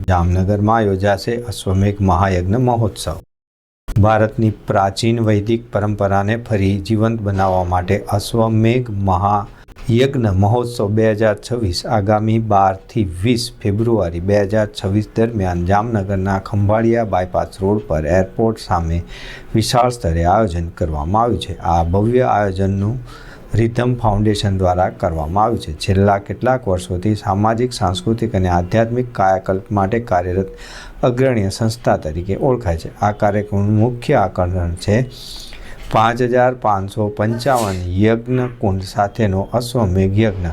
જામનગરમાં યોજાશે અશ્વમેઘ મહાયજ્ઞ મહોત્સવ। ભારતની પ્રાચીન વૈદિક પરંપરાને ફરી જીવંત બનાવવા માટે અશ્વમેઘ મહાયજ્ઞ મહોત્સવ 2026 આગામી 12થી 20 ફેબ્રુઆરી 2026 દરમિયાન જામનગરના ખંભાળિયા બાયપાસ રોડ પર એરપોર્ટ સામે વિશાળ સ્તરે આયોજન કરવામાં આવ્યું છે। આ ભવ્ય આયોજનનું રિધમ ફાઉન્ડેશન દ્વારા કરવામાં આવ્યું છે। છેલ્લા કેટલાક વર્ષોથી સામાજિક, સાંસ્કૃતિક અને આધ્યાત્મિક કાયાકલ્પ માટે કાર્યરત અગ્રણીય સંસ્થા તરીકે ઓળખાય છે। આ કાર્યક્રમનું મુખ્ય આકર્ષણ છે 5555 યજ્ઞ કુંડ સાથેનો અશ્વમેઘ યજ્ઞ,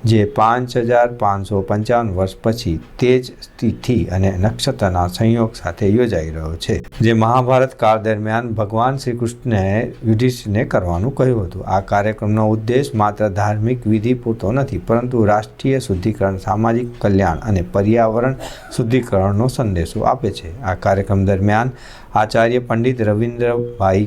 જે 5555 વર્ષ પછી તેજ, તિથિ અને નક્ષત્રના સંયોગ સાથે યોજાઈ રહ્યો છે, જે મહાભારત કાળ દરમિયાન ભગવાન શ્રી કૃષ્ણએ યુધિષ્ઠિરને કરવાનું કહ્યું હતું। આ કાર્યક્રમનો ઉદ્દેશ માત્ર ધાર્મિક વિધિ પૂરતો નથી, પરંતુ રાષ્ટ્રીય શુદ્ધિકરણ, સામાજિક કલ્યાણ અને પર્યાવરણ શુદ્ધિકરણનો સંદેશો આપે છે। આ કાર્યક્રમ દરમિયાન આચાર્ય પંડિત રવિન્દ્રભાઈ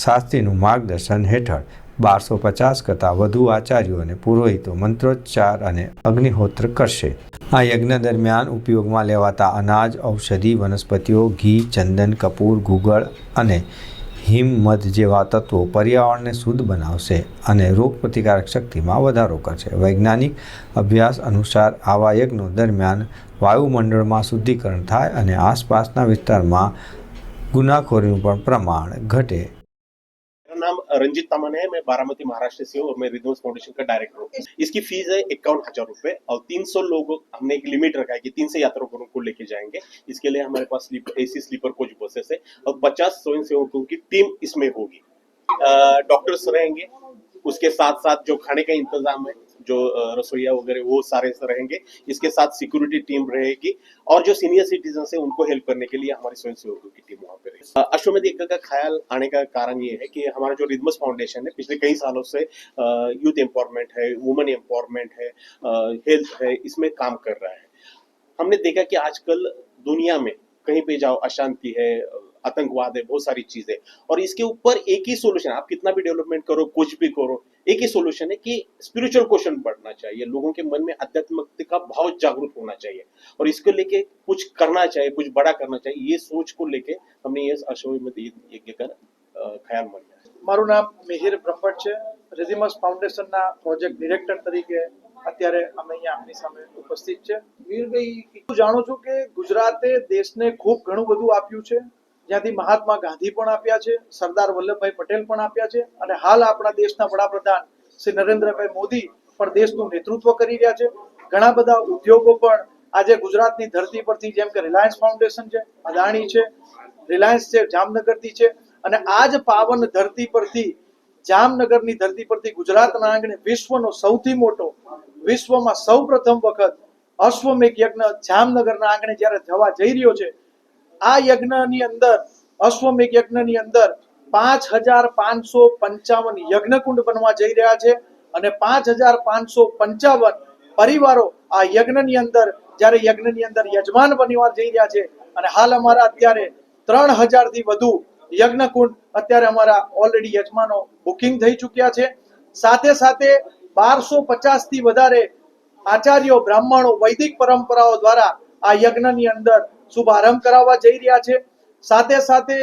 શાસ્ત્રીનું માર્ગદર્શન હેઠળ 1250 કરતાં વધુ આચાર્યો અને પુરોહિતો મંત્રોચ્ચાર અને અગ્નિહોત્ર કરશે। આ યજ્ઞ દરમિયાન ઉપયોગમાં લેવાતા અનાજ, ઔષધિ, વનસ્પતિઓ, ઘી, ચંદન, કપૂર, ગુગળ અને હિમમધ જેવા તત્વો પર્યાવરણને શુદ્ધ બનાવશે અને રોગપ્રતિકારક શક્તિમાં વધારો કરશે। વૈજ્ઞાનિક અભ્યાસ અનુસાર આવા યજ્ઞો દરમિયાન વાયુમંડળમાં શુદ્ધિકરણ થાય અને આસપાસના વિસ્તારમાં ગુનાખોરીનું પણ प्रमाण घटे। नाम रंजीत तमन है। मैं बारामती महाराष्ट्र से हूँ और मैं रिदम्स फाउंडेशन का डायरेक्टर हूँ। इसकी फीस है 51,000 रुपए और 300 लोग हमने एक लिमिट रखा है कि 300 यात्रियों को लेके जाएंगे। इसके लिए हमारे पास एसी स्लीपर कोच बसेस है और 50 स्वयंसेवकों की टीम इसमें होगी। डॉक्टर्स रहेंगे, उसके साथ साथ जो खाने का इंतजाम है, जो रसोईया वगैरह वो सारे रहेंगे। इसके साथ सिक्योरिटी टीम रहेगी और जो सीनियर सिटीजन है उनको हेल्प करने के लिए हमारे स्वयंसेवकों की टीम वहाँ पे रहेगी। अश्वमेध यज्ञ का ख्याल आने का कारण ये है कि हमारा जो रिदम्स फाउंडेशन है पिछले कई सालों से यूथ एम्पावरमेंट है, वुमेन एम्पावरमेंट है, हेल्थ है, इसमें काम कर रहा है। हमने देखा कि आजकल दुनिया में कहीं पे जाओ अशांति है, आतंकवाद है, बहुत सारी चीजें, और इसके ऊपर एक ही सोल्यूशन। आप कितना भी डेवलपमेंट करो, कुछ भी करो, एक ही सोल्यूशन है कि स्पिरिचुअल क्वेश्चन बढ़ना चाहिए, लोगों के मन में आध्यात्मिकता का भाव जागरूक होना चाहिए और इसको लेके कुछ करना चाहिए, कुछ बड़ा करना चाहिए। ये सोच को लेके हमने ये अश्वमेध यज्ञ का ख्याल मान्या है। મારું નામ મિહિર બ્રહ્મભટ્ટ છે। રિધમ્સ ફાઉન્ડેશનના પ્રોજેક્ટ ડિરેક્ટર તરીકે અત્યારે અમે અહીંયા આપની સામે ઉપસ્થિત છે। વીરભાઈ, હું જાણું છું કે ગુજરાતે દેશને ખૂબ ઘણું બધું આપ્યું છે, જ્યાંથી મહાત્મા ગાંધી પણ આપ્યા છે, સરદાર વલ્લભભાઈ પટેલ પણ આપ્યા છે અને હાલ આપણા દેશના વડાપ્રધાન શ્રી નરેન્દ્રભાઈ મોદી પણ દેશનું નેતૃત્વ કરી રહ્યા છે। ઘણા બધા ઉદ્યોગો પણ આજે ગુજરાતની ધરતી પરથી, જેમ કે રિલાયન્સ ફાઉન્ડેશન છે, અદાણી છે, રિલાયન્સ છે, જામનગરથી છે અને આ જ પાવન ધરતી પરથી, જામનગરની ધરતી પરથી ગુજરાતના આંગણે વિશ્વનો સૌથી મોટો, વિશ્વમાં સૌપ્રથમ વખત અશ્વમેઘ યજ્ઞ જામનગરના આંગણે જ્યારે થવા જઈ રહ્યો છે, આ યજ્ઞની અંદર, અશ્વમેઘ યજ્ઞની અંદર 5555 યજ્ઞકુંડ બનવા જઈ રહ્યા છે અને 5555 પરિવારો આ યજ્ઞની અંદર, જ્યારે યજ્ઞની અંદર યજમાન બનવા જઈ રહ્યા છે અને હાલ અમારા અત્યારે 3000 થી વધુ યજ્ઞકુંડ અત્યારે અમારા ઓલરેડી યજમાનો બુકિંગ થઈ ચૂક્યા છે। સાથે સાથે 1250 થી વધારે આચાર્યો, બ્રાહ્મણો વૈદિક પરંપરાઓ દ્વારા આ યજ્ઞની અંદર શુભારંભ કરાવવા જઈ રહ્યા છે। સાથે સાથે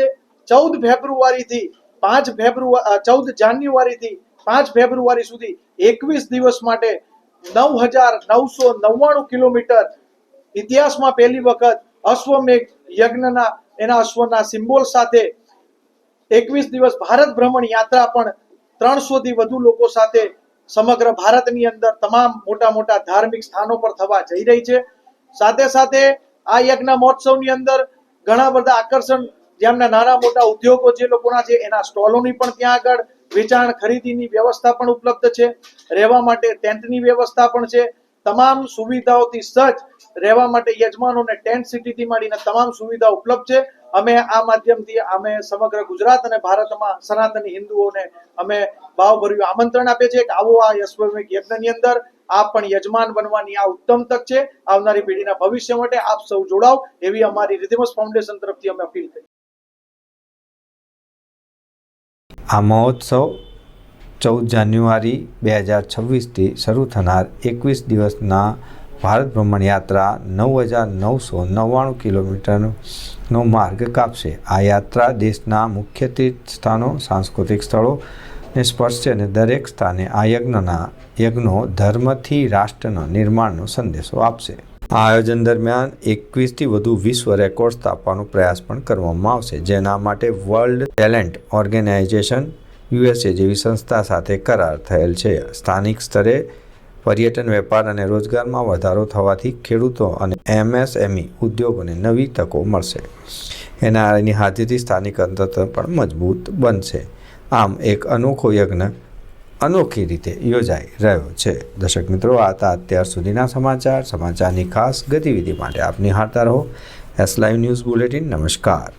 14 ફેબ્રુઆરીથી 14 જાન્યુઆરીથી 5 ફેબ્રુઆરી સુધી 21 દિવસ માટે 9999 કિલોમીટર ઇતિહાસમાં પહેલી વખત અશ્વમેઘ યજ્ઞના એના અશ્વના સિમ્બોલ સાથે 21 દિવસ ભારત ભ્રમણ યાત્રા પણ 300 થી વધુ લોકો સાથે સમગ્ર ભારતની અંદર તમામ મોટા મોટા ધાર્મિક સ્થાનો પર થવા જઈ રહી છે। સાથે સાથે આ યજ્ઞ મહોત્સવની અંદર ઘણા બધા આકર્ષણ, જેમના નાના મોટા ઉદ્યોગો જે લોકોના છે એના સ્ટોલોની પણ ત્યાં આગળ વેચાણ ખરીદીની વ્યવસ્થા પણ ઉપલબ્ધ છે। રહેવા માટે ટેન્ટની વ્યવસ્થા પણ છે। તમામ સુવિધાઓથી સજ્જ રહેવા માટે યજમાનોને ટેન્ટ સિટીથી માંડીને તમામ સુવિધા ઉપલબ્ધ છે। અમે આ માધ્યમથી અમે સમગ્ર ગુજરાત અને ભારતમાં સનાતની હિન્દુઓને અમે ભાવભર્યું આમંત્રણ આપીએ છીએ કે આવો આ અશ્વમેઘ યજ્ઞની અંદર આપ પણ યજમાન બનવાની આ ઉત્તમ તક છે। આવનારી પેઢીના ભવિષ્ય માટે આપ સૌ જોડાઓ એવી અમારી રિધમ્સ ફાઉન્ડેશન તરફથી અમે અપીલ કરી। આ મહોત્સવ 14 જાન્યુઆરી 2026થી શરૂ થનાર 21 દિવસના ભારત ભ્રમણ યાત્રા 9,999 કિલોમીટરનો માર્ગ કાપશે. આ યાત્રા દેશના મુખ્ય તીર્થ સ્થાનો, સાંસ્કૃતિક સ્થળોને સ્પર્શશે અને દરેક સ્થાને આ યજ્ઞો ધર્મથી રાષ્ટ્રના નિર્માણનો સંદેશો આપશે. આ આયોજન દરમિયાન 21થી વધુ વિશ્વ રેકોર્ડ સ્થાપવાનો પ્રયાસ પણ કરવામાં આવશે, જેના માટે વર્લ્ડ ટેલેન્ટ ઓર્ગેનાઇઝેશન USA જેવી સંસ્થા સાથે કરાર થયેલ છે. સ્થાનિક સ્તરે પર્યટન, વેપાર અને રોજગારમાં વધારો થવાથી ખેડૂતો અને MSME ઉદ્યોગોને નવી તકો મળશે. NRIની હાજરીથી સ્થાનિક અર્થતંત્ર પણ મજબૂત બનશે. આમ એક અનોખો યજ્ઞ અનોખી રીતે યોજાઈ રહ્યો છે. દર્શક મિત્રો, આ હતા અત્યાર સુધીના સમાચારની ખાસ ગતિવિધિ માટે આપ નિહાળતા રહો S Live ન્યૂઝ બુલેટિન. નમસ્કાર.